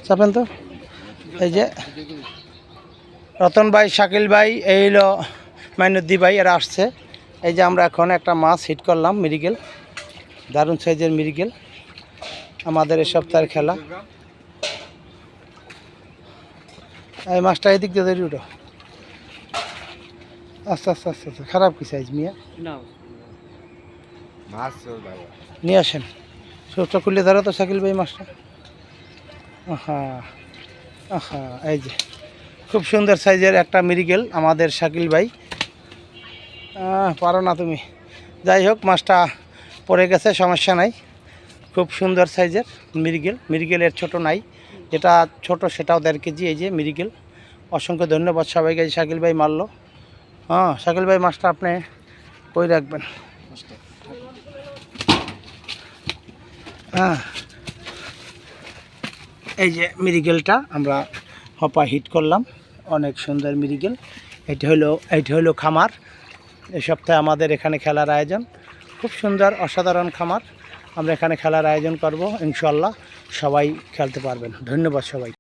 চাপেন তো। এই যে রতন ভাই, শাকিল ভাই, এই হলো মাইনুদ্দি ভাই, এরা আসছে। এই যে আমরা এখন একটা মাছ হিট করলাম, মিরিগেল, দারুণ সাইজের মিরিগেল, আমাদের এই সপ্তাহের খেলা। এই মাছটা এদিক দিয়ে ধরে উঠো। আচ্ছা আচ্ছা আচ্ছা আচ্ছা, খারাপ কি সাইজ মিয়া, নিয়ে আসেন। চোখটা খুলে ধরো তো শাকিল ভাই মাছটা। আহা আহা, এই যে খুব সুন্দর সাইজের একটা মিরিগেল আমাদের শাকিল ভাই। পারো না তুমি, যাই হোক মাছটা পড়ে গেছে, সমস্যা নাই। খুব সুন্দর সাইজের মিরিগেল, মিরিগেলের ছোট নাই, যেটা ছোট সেটাও 1.5 কেজি। এই যে মিরিগেল, অসংখ্য ধন্যবাদ সবাইকে। শাকিল ভাই মারলো। হ্যাঁ শাকিল ভাই, মাছটা আপনি কই রাখবেন? হ্যাঁ, এই যে মিরিগেলটা আমরা হপা হিট করলাম, অনেক সুন্দর মিরিগেল। এইটা হলো খামার। এই সপ্তাহে আমাদের এখানে খেলার আয়োজন, খুব সুন্দর অসাধারণ খামার। আমরা এখানে খেলার আয়োজন করব, ইনশাল্লাহ সবাই খেলতে পারবেন। ধন্যবাদ সবাই।